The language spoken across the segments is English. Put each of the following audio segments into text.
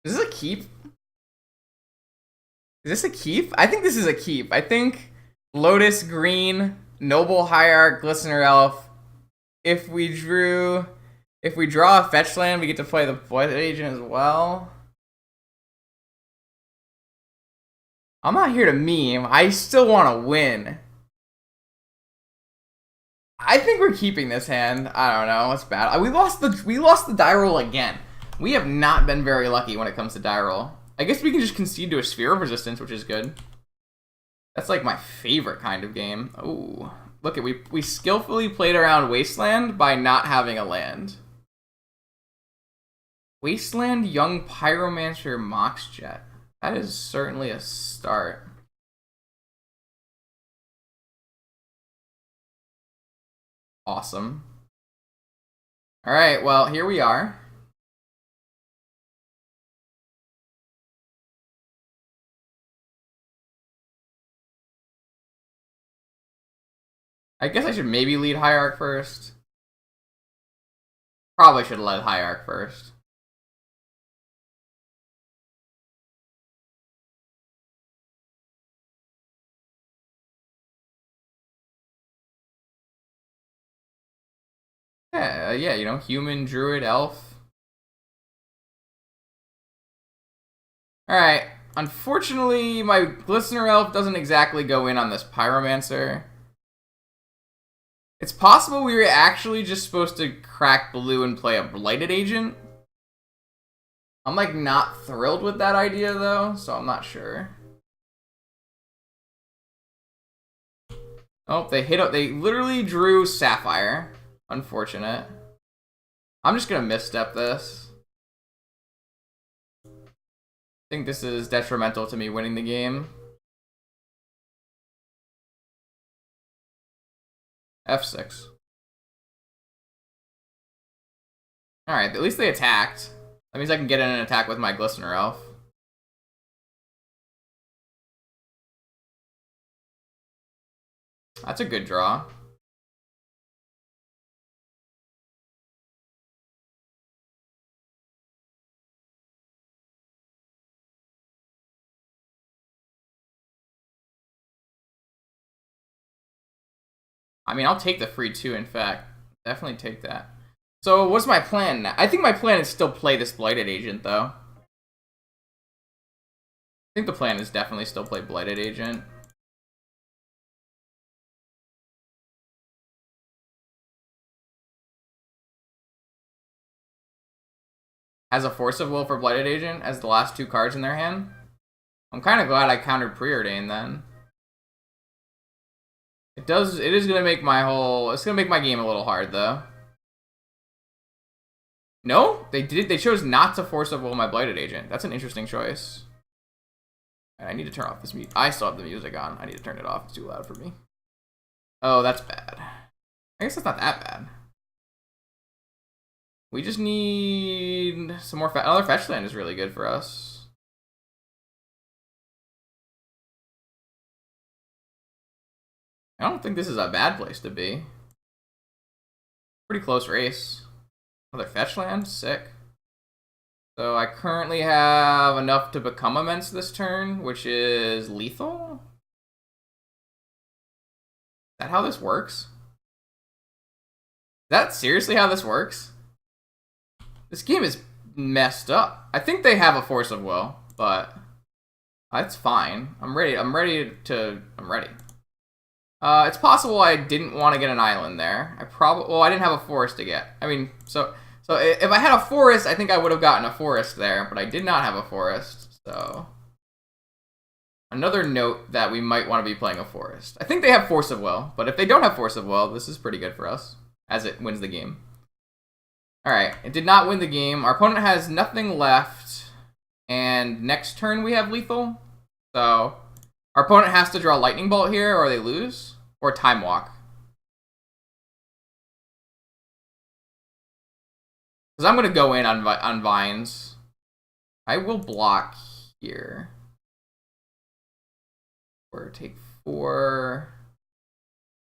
Is this a keep? Is this a keep? I think this is a keep. I think Lotus Green, Noble Hierarch, Glistener Elf. If we draw a fetch land, we get to play the Void Agent as well. I'm not here to meme. I still want to win. I think we're keeping this hand. I don't know. It's bad. We lost the die roll again. We have not been very lucky when it comes to die roll. I guess we can just concede to a Sphere of Resistance, which is good. That's like my favorite kind of game. Oh, look at we skillfully played around Wasteland by not having a land. Wasteland, Young Pyromancer, Moxjet. That is certainly a start. Awesome. All right, well, here we are. I guess I should maybe lead Hierarch first. Probably should have led Hierarch first. Yeah, you know, human, druid, elf. Alright, unfortunately, my Glistener Elf doesn't exactly go in on this Pyromancer. It's possible we were actually just supposed to crack blue and play a Blighted Agent. I'm, like, not thrilled with that idea, though, so I'm not sure. Oh, they literally drew Sapphire. Unfortunate. I'm just gonna misstep this. I think this is detrimental to me winning the game. F6. Alright, at least they attacked. That means I can get in an attack with my Glistener Elf. That's a good draw. I mean, I'll take the free 2, in fact. Definitely take that. So, what's my plan now? I think my plan is still play this Blighted Agent, though. I think the plan is definitely still play Blighted Agent. Has a Force of Will for Blighted Agent as the last 2 cards in their hand. I'm kind of glad I countered Preordain then. It is gonna make it's gonna make my game a little hard though. No? They chose not to Force of Will my Blighted Agent. That's an interesting choice. I need to turn off this music. I still have the music on. I need to turn it off. It's too loud for me. Oh, that's bad. I guess that's not that bad. We just need some more another fetch land is really good for us. I don't think this is a bad place to be. Pretty close race. Another fetch land? Sick. So I currently have enough to become immense this turn, which is lethal? Is that how this works? Is that seriously how this works? This game is messed up. I think they have a Force of Will, but that's fine. I'm ready. I'm ready. It's possible I didn't want to get an island there. I didn't have a forest to get. I mean, so if I had a forest, I think I would have gotten a forest there, but I did not have a forest, so another note that we might want to be playing a forest. I think they have Force of Will, but if they don't have Force of Will, this is pretty good for us, as it wins the game. Alright, it did not win the game. Our opponent has nothing left, and next turn we have lethal, so our opponent has to draw Lightning Bolt here, or they lose, or Time Walk. Because I'm going to go in on Vines. I will block here. Or take 4.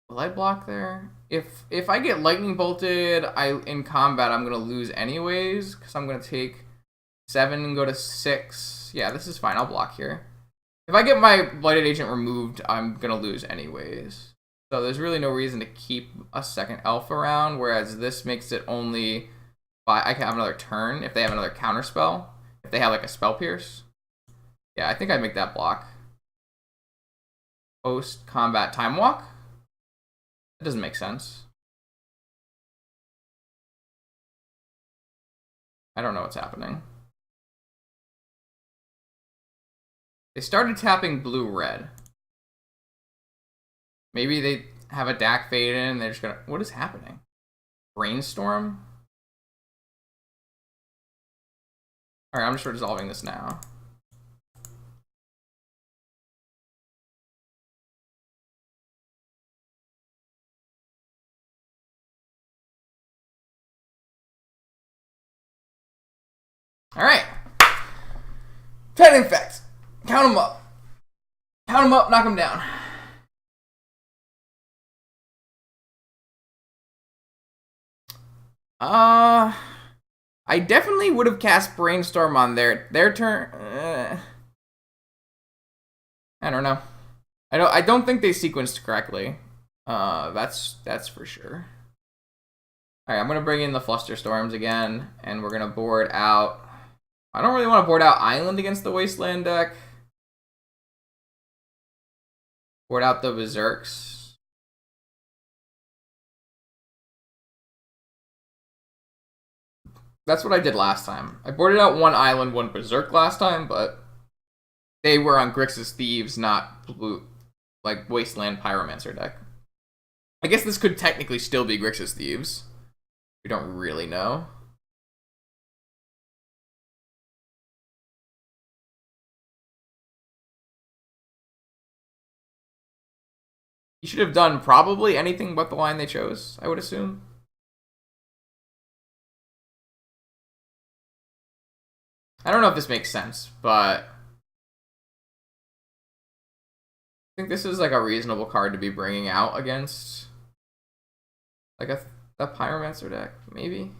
Will I block there? If I get Lightning Bolted in combat, I'm going to lose anyways, because I'm going to take 7 and go to 6. Yeah, this is fine. I'll block here. If I get my Blighted Agent removed, I'm going to lose anyways. So there's really no reason to keep a second elf around, whereas this makes it only... I can have another turn if they have another counter spell. If they have like a Spell Pierce. Yeah, I think I'd make that block. Post combat Time Walk? That doesn't make sense. I don't know what's happening. They started tapping blue-red. Maybe they have a Dak fade in and they're just gonna... What is happening? Brainstorm? Alright, I'm just resolving this now. Alright. Titan Infect. Count them up. Count them up, knock them down. I definitely would have cast Brainstorm on their turn. I don't know. I don't think they sequenced correctly. That's for sure. Alright, I'm gonna bring in the Flusterstorms again, and we're gonna board out. I don't really want to board out Island against the Wasteland deck. Board out the Berserks. That's what I did last time. I boarded out 1 Island, 1 Berserk last time, but they were on Grixis Thieves, not blue, like Wasteland Pyromancer deck. I guess this could technically still be Grixis Thieves. We don't really know. You should have done probably anything but the line they chose, I would assume. I don't know if this makes sense, but I think this is like a reasonable card to be bringing out against like a Pyromancer deck, maybe.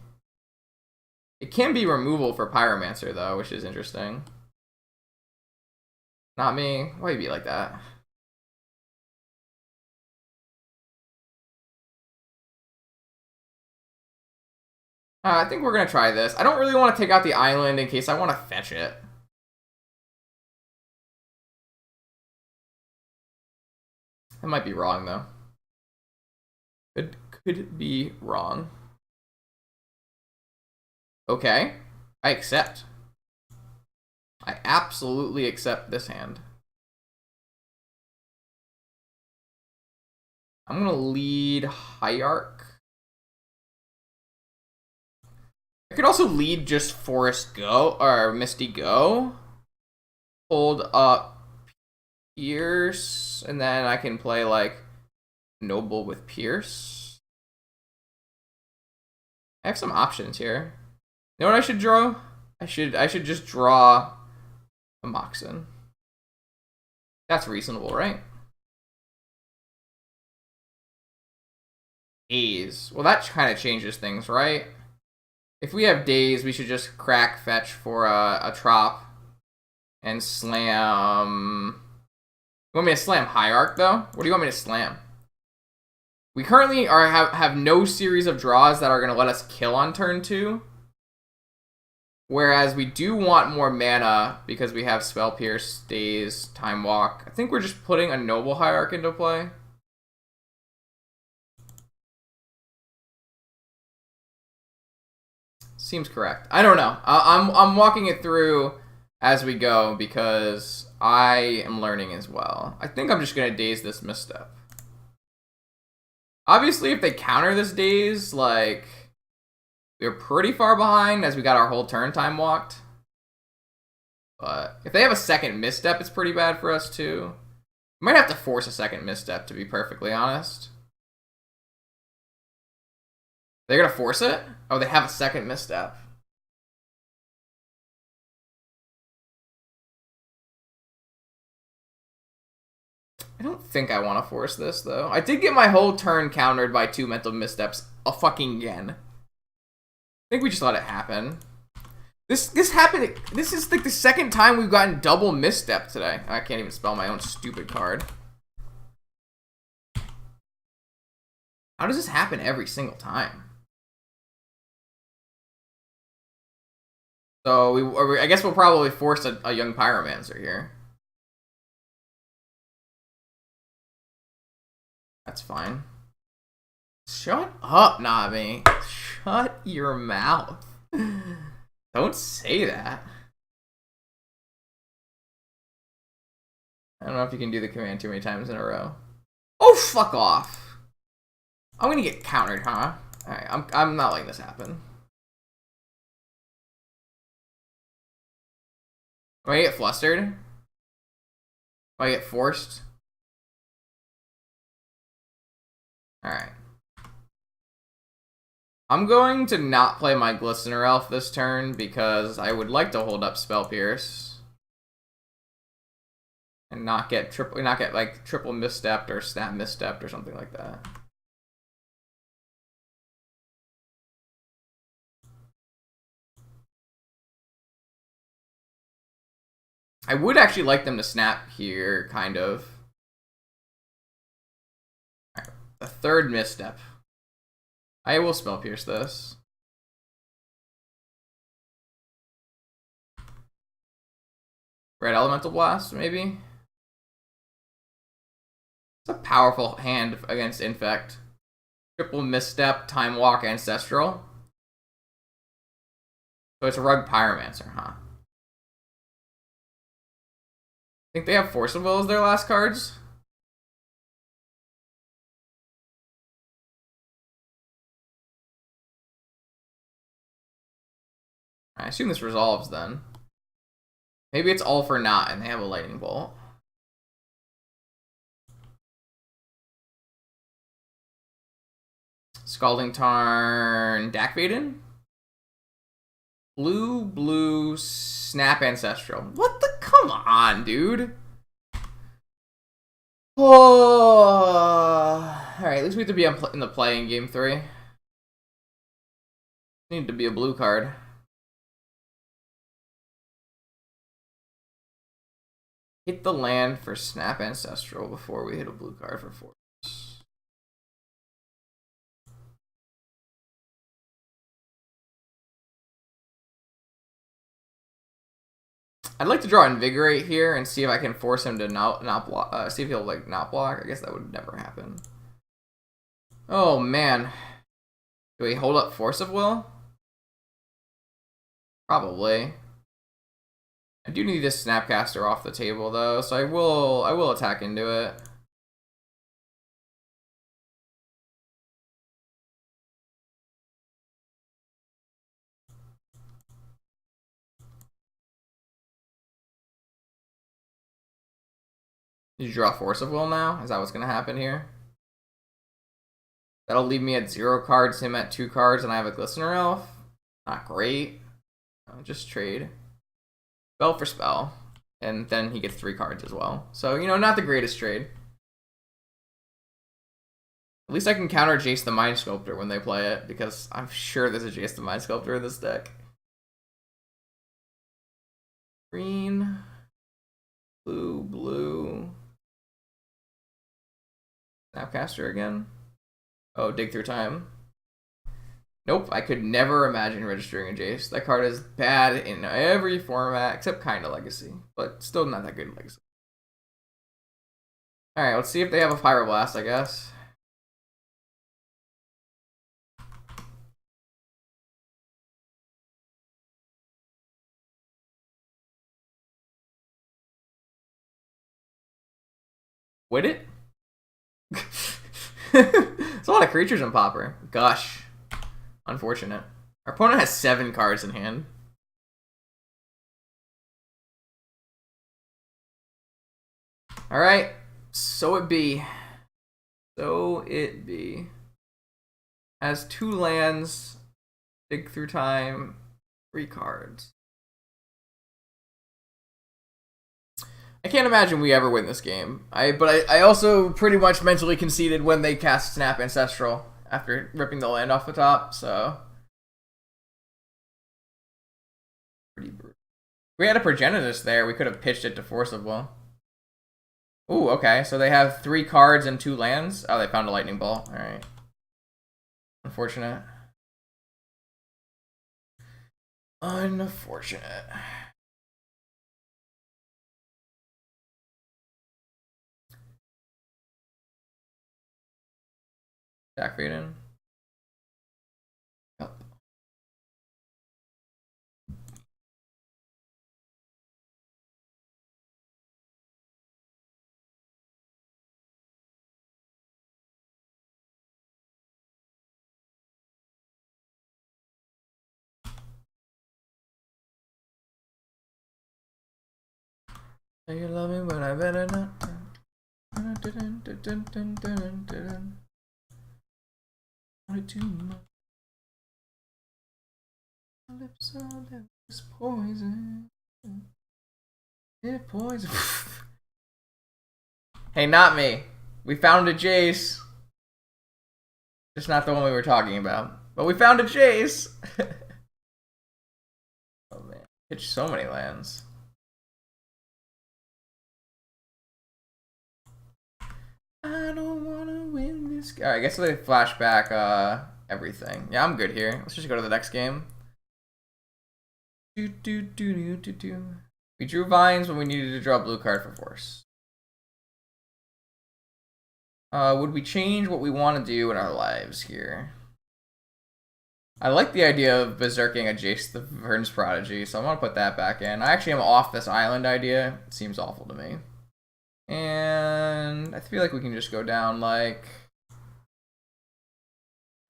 It can be removal for Pyromancer though, which is interesting. Not me. Why you be like that? I think we're going to try this. I don't really want to take out the island in case I want to fetch it. I might be wrong, though. Could be wrong. Okay. I accept. I absolutely accept this hand. I'm going to lead Hierarch. I could also lead just Forest Go, or Misty Go. Hold up Pierce, and then I can play, like, Noble with Pierce. I have some options here. You know what I should draw? I should just draw a Moxen. That's reasonable, right? A's. Well, that kind of changes things, right? If we have days, we should just crack fetch for a trop and slam. You want me to slam Hierarch though? What do you want me to slam? We currently have no series of draws that are going to let us kill on turn 2. Whereas we do want more mana because we have Spell Pierce, Daze, Time Walk. I think we're just putting a Noble Hierarch into play. Seems correct. I don't know. I'm walking it through as we go because I am learning as well. I think I'm just going to Daze this Misstep. Obviously, if they counter this Daze, like, we're pretty far behind as we got our whole turn time walked. But if they have a second Misstep, it's pretty bad for us too. Might have to force a second Misstep, to be perfectly honest. They're going to force it? Oh, they have a second Misstep. I don't think I want to force this, though. I did get my whole turn countered by 2 mental missteps a fucking again. I think we just let it happen. This happened. This is like the second time we've gotten double misstep today. I can't even spell my own stupid card. How does this happen every single time? So I guess we'll probably force a young pyromancer here. That's fine. Shut up, Navi. Shut your mouth. Don't say that. I don't know if you can do the command too many times in a row. Oh, fuck off. I'm gonna get countered, huh? Alright, I'm not letting this happen. Am I get flustered? Am I get forced? Alright. I'm going to not play my Glistener Elf this turn because I would like to hold up Spell Pierce. And not get triple misstepped or snap misstepped or something like that. I would actually like them to snap here, kind of. Right, a third misstep. I will Spell Pierce this. Red Elemental Blast, maybe? It's a powerful hand against Infect. Triple misstep, Time Walk, Ancestral. So it's a Rug Pyromancer, huh? Think they have Force of Will as their last cards? I assume this resolves then. Maybe it's all for naught and they have a Lightning Bolt. Scalding Tarn, Dakvaden? Blue, Snap Ancestral. What the? Come on, dude. Oh. Alright, at least we have to be in the play in game 3. Need to be a blue card. Hit the land for Snap Ancestral before we hit a blue card for force. I'd like to draw Invigorate here and see if I can force him to not block. See if he'll like not block. I guess that would never happen. Oh man, do we hold up Force of Will? Probably. I do need this Snapcaster off the table though, so I will attack into it. Did you draw Force of Will now? Is that what's gonna happen here? That'll leave me at 0 cards, him at 2 cards, and I have a Glistener Elf. Not great. Just trade. Spell for spell. And then he gets 3 cards as well. So, you know, not the greatest trade. At least I can counter Jace the Mind Sculptor when they play it, because I'm sure there's a Jace the Mind Sculptor in this deck. Green. Blue. Snapcaster again. Oh, Dig Through Time. Nope, I could never imagine registering a Jace. That card is bad in every format, except kind of Legacy. But still not that good in Legacy. Alright, let's see if they have a Pyroblast, I guess. Would it? There's a lot of creatures in Pauper. Gosh. Unfortunate. Our opponent has 7 cards in hand. Alright. So it be. Has 2 lands. Dig Through Time. 3 cards. I can't imagine we ever win this game. But I also pretty much mentally conceded when they cast Snap Ancestral after ripping the land off the top, so we had a Progenitus there, we could have pitched it to Forcible. Ooh, okay. So they have 3 cards and 2 lands. Oh, they found a Lightning Ball. All right. Unfortunate. Unfortunate. Jack Faden. Yep. Say you love me, but I better not. Too much. Lips are lips poison. It poison. Hey, not me. We found a Jace. Just not the one we were talking about. But we found a Jace. Oh man, pitched so many lands. I don't wanna win this. Alright, I guess they flash back everything. Yeah, I'm good here. Let's just go to the next game. We drew Vines when we needed to draw a blue card for Force. Would we change what we want to do in our lives here? I like the idea of berserking a Jace the Vern's Prodigy, so I want to put that back in. I actually am off this island idea. It seems awful to me. And I feel like we can just go down like...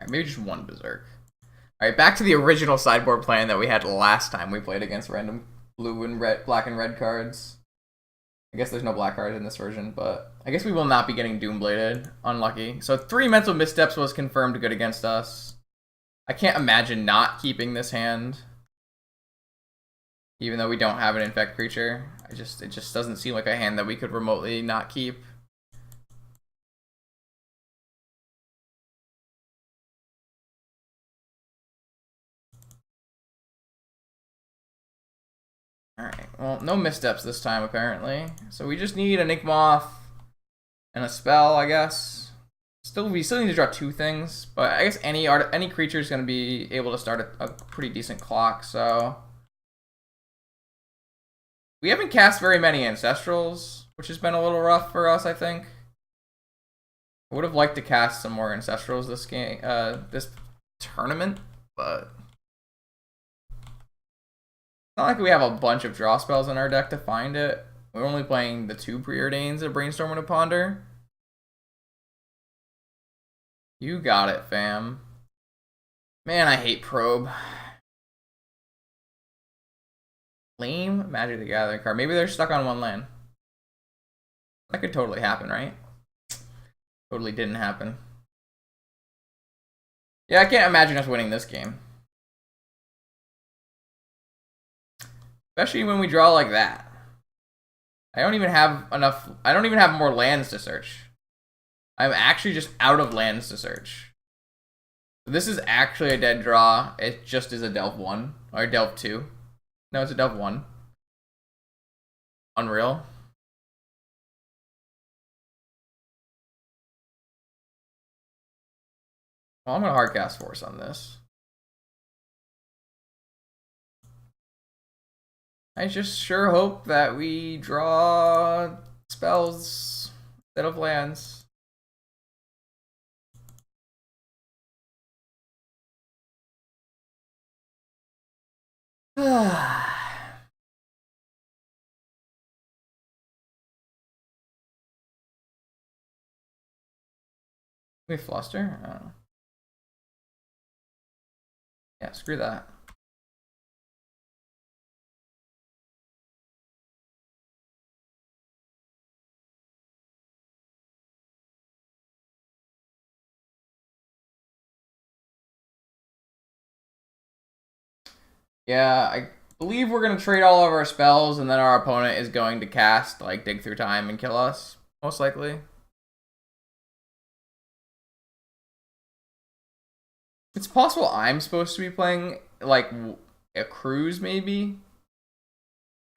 maybe just 1 berserk. Alright, back to the original sideboard plan that we had last time we played against random blue and red, black and red cards. I guess there's no black cards in this version, but I guess we will not be getting Doombladed. Unlucky. So 3 mental missteps was confirmed good against us. I can't imagine not keeping this hand. Even though we don't have an Infect creature. It just doesn't seem like a hand that we could remotely not keep. Alright, well, no missteps this time, apparently. So we just need a Nick Moth and a spell, I guess. We still need to draw 2 things, but I guess any creature is going to be able to start a pretty decent clock, so... We haven't cast very many Ancestrals, which has been a little rough for us, I think. I would have liked to cast some more Ancestrals this game, this tournament, but... It's not like we have a bunch of draw spells in our deck to find it. We're only playing the 2 Preordains, a Brainstorm and a Ponder. You got it, fam. Man, I hate Probe. Lame Magic the Gathering card. Maybe they're stuck on 1 land. That could totally happen, right? Totally didn't happen. Yeah, I can't imagine us winning this game. Especially when we draw like that. I don't even have more lands to search. I'm actually just out of lands to search. This is actually a dead draw. It just is a Delve 1. Or Delve 2. No, it's a Delve 1. Unreal. Well, I'm going to hardcast Force on this. I just sure hope that we draw spells instead of lands. We fluster? Oh. Yeah, screw that. Yeah, I believe we're going to trade all of our spells, and then our opponent is going to cast, like, Dig Through Time and kill us, most likely. It's possible I'm supposed to be playing, like, a Cruise, maybe?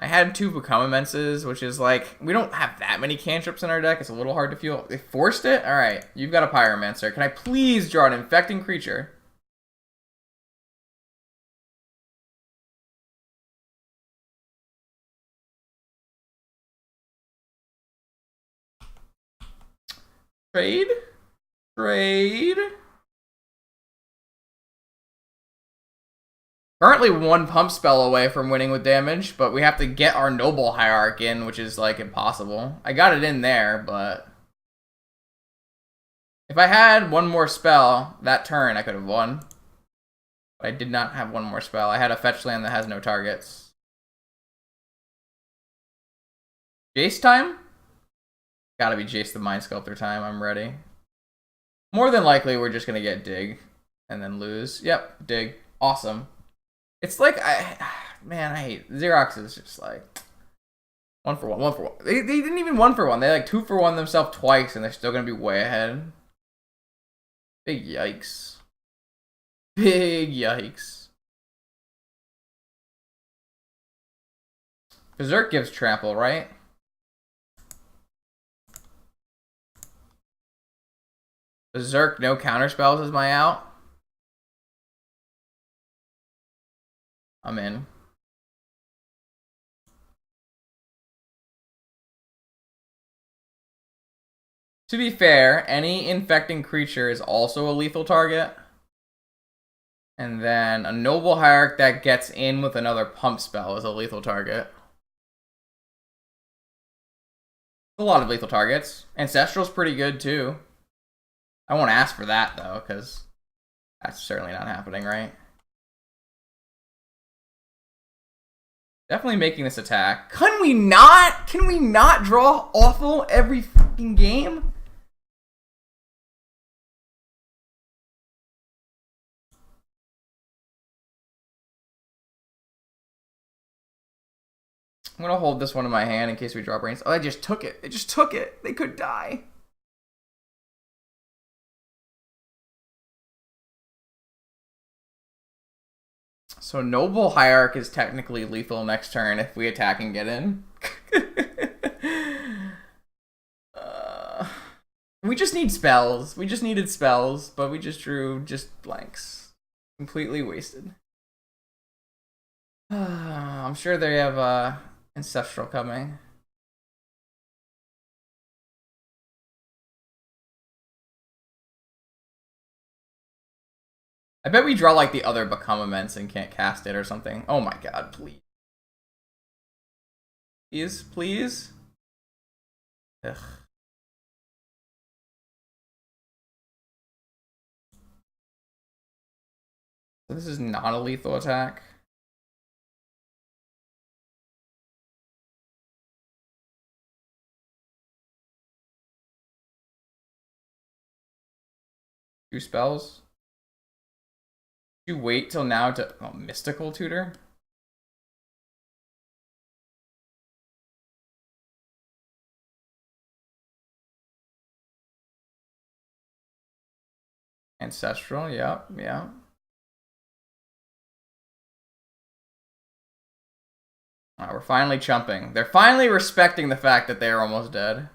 I had 2 Become Immenses, which is like, we don't have that many cantrips in our deck. It's a little hard to feel. They forced it? Alright, you've got a Pyromancer. Can I please draw an infecting creature? Trade? Trade? Currently 1 pump spell away from winning with damage, but we have to get our Noble Hierarch in, which is, like, impossible. I got it in there, but... if I had 1 more spell that turn, I could have won. But I did not have 1 more spell. I had a fetch land that has no targets. Jace time? Gotta be Jace the Mind Sculptor time. I'm ready. More than likely, we're just gonna get Dig and then lose. Yep, Dig. Awesome. It's like, man, I hate Xerox is just like 1 for 1, 1 for 1. They didn't even 1 for 1. They like 2 for 1 themselves twice, and they're still gonna be way ahead. Big yikes. Big yikes. Berserk gives trample, right? Berserk, no counter spells is my out. I'm in. To be fair, any infecting creature is also a lethal target. And then a Noble Hierarch that gets in with another pump spell is a lethal target. A lot of lethal targets. Ancestral's pretty good too. I won't ask for that though, because that's certainly not happening, right? Definitely making this attack. Can we not draw awful every fucking game? I'm gonna hold this one in my hand in case we draw brains. Oh, I just took it. They just took it. They could die. So Noble Hierarch is technically lethal next turn if we attack and get in. We just need spells. We just needed spells, but we just drew just blanks. Completely wasted. I'm sure they have Ancestral coming. I bet we draw like the other Become Immense and can't cast it or something. Oh my god, please. Please, please? Ugh. So this is not a lethal attack. Two spells. You wait till now to Mystical Tutor? Ancestral, yep, yeah. We're finally chumping. They're finally respecting the fact that they're almost dead.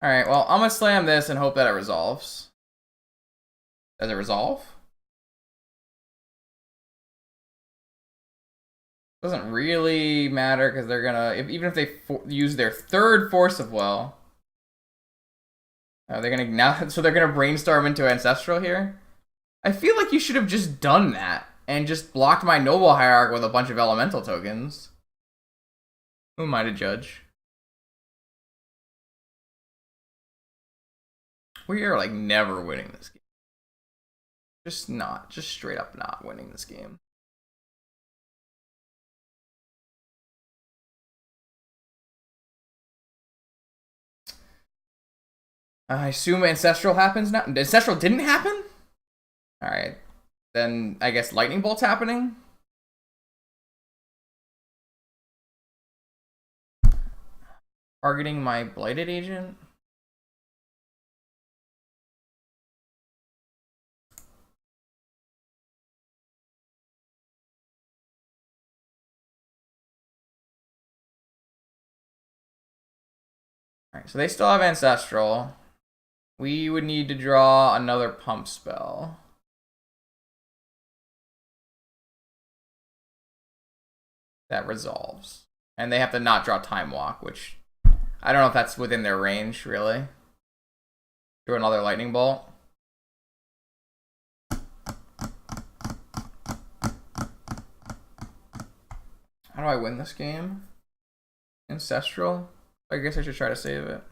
Alright, well, I'm gonna slam this and hope that it resolves. Does it resolve? Doesn't really matter because they're gonna, even if they use their 3rd Force of Will, they're gonna now. So they're gonna brainstorm into Ancestral here. I feel like you should have just done that and just blocked my Noble Hierarch with a bunch of Elemental tokens. Who am I to judge? We are like never winning this game. Just straight up not winning this game. I assume Ancestral happens now. Ancestral didn't happen? Alright. Then I guess Lightning Bolt's happening? Targeting my Blighted Agent? Alright, so they still have Ancestral. We would need to draw another pump spell. That resolves. And they have to not draw Time Walk, which I don't know if that's within their range, really. Do another Lightning Bolt. How do I win this game? Ancestral? I guess I should try to save it.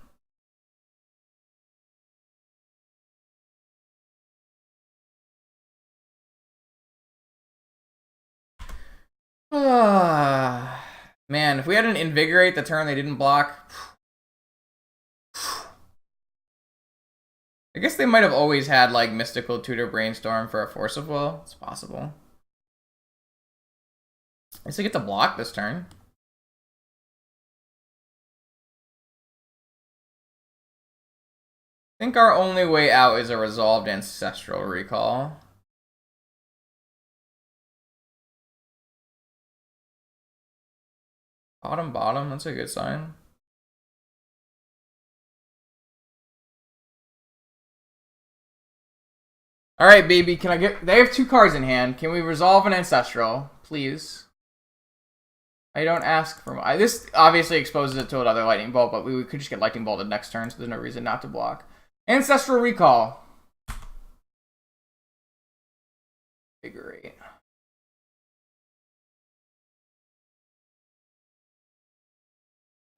Man, if we had an Invigorate the turn they didn't block... I guess they might have always had, like, Mystical Tutor Brainstorm for a Force of Will. It's possible. I guess I get to block this turn. I think our only way out is a resolved Ancestral Recall. Bottom, that's a good sign. Alright, baby, can I get... They have 2 cards in hand. Can we resolve an Ancestral, please? I don't ask for... This obviously exposes it to another Lightning Bolt, but we could just get Lightning Bolted next turn, so there's no reason not to block. Ancestral Recall. Figure 8.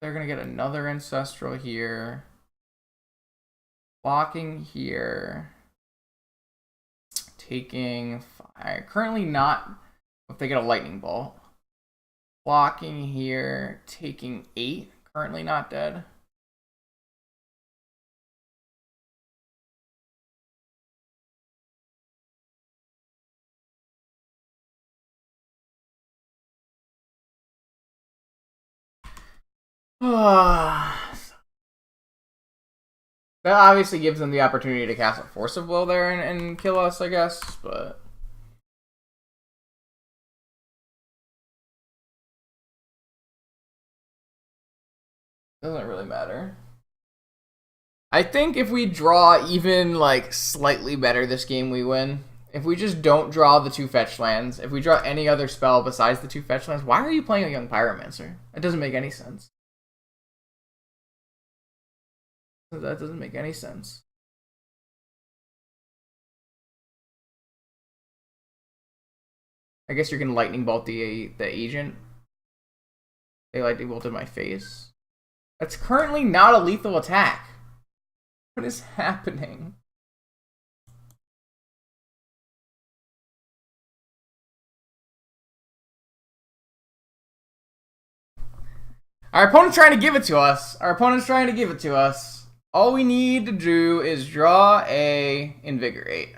They're going to get another Ancestral here. Blocking here. Taking 5. Currently not if they get a Lightning Bolt. Blocking here. Taking 8. Currently not dead. That obviously gives them the opportunity to cast a Force of Will there and kill us, I guess, but... Doesn't really matter. I think if we draw even, like, slightly better this game, we win. If we just don't draw the 2 fetch lands, if we draw any other spell besides the 2 fetch lands, why are you playing a Young Pyromancer? That doesn't make any sense. That doesn't make any sense. I guess you can Lightning Bolt the agent. They Lightning Bolted my face. That's currently not a lethal attack. What is happening? Our opponent's trying to give it to us. All we need to do is draw a Invigorate.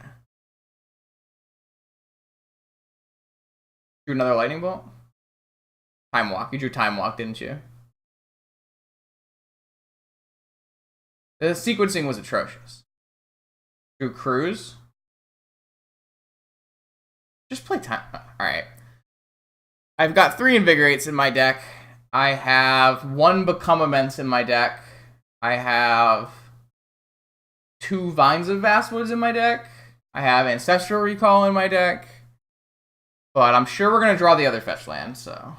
Do another Lightning Bolt? Time Walk. You drew Time Walk, didn't you? The sequencing was atrocious. Drew Cruise. Just play Time. Alright. I've got 3 Invigorates in my deck. I have 1 Become Immense in my deck. I have 2 Vines of Vastwoods in my deck. I have Ancestral Recall in my deck. But I'm sure we're going to draw the other fetch land, so...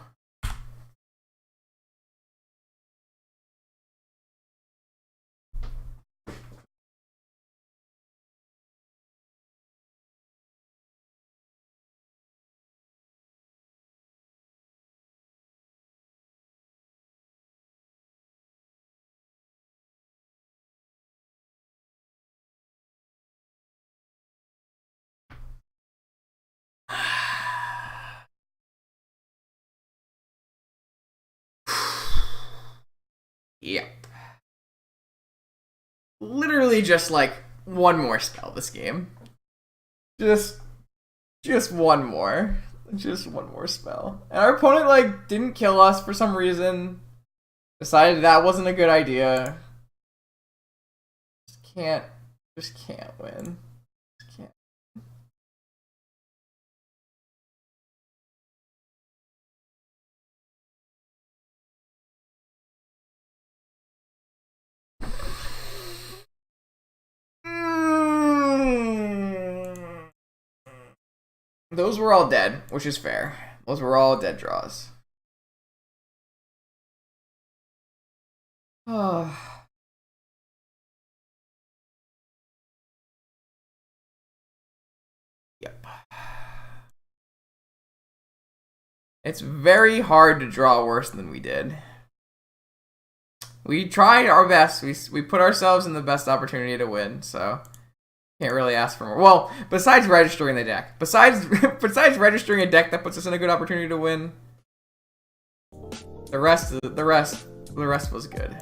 Yep. Literally just like 1 more spell this game. Just 1 more. Just 1 more spell. And our opponent like didn't kill us for some reason. Decided that wasn't a good idea. Just can't win. Just can't. those were all dead, which is fair. Those were all dead draws. Oh. Yep. It's very hard to draw worse than we did. We tried our best. We put ourselves in the best opportunity to win, so can't really ask for more. Well, besides registering the deck. Besides registering a deck that puts us in a good opportunity to win, the rest was good.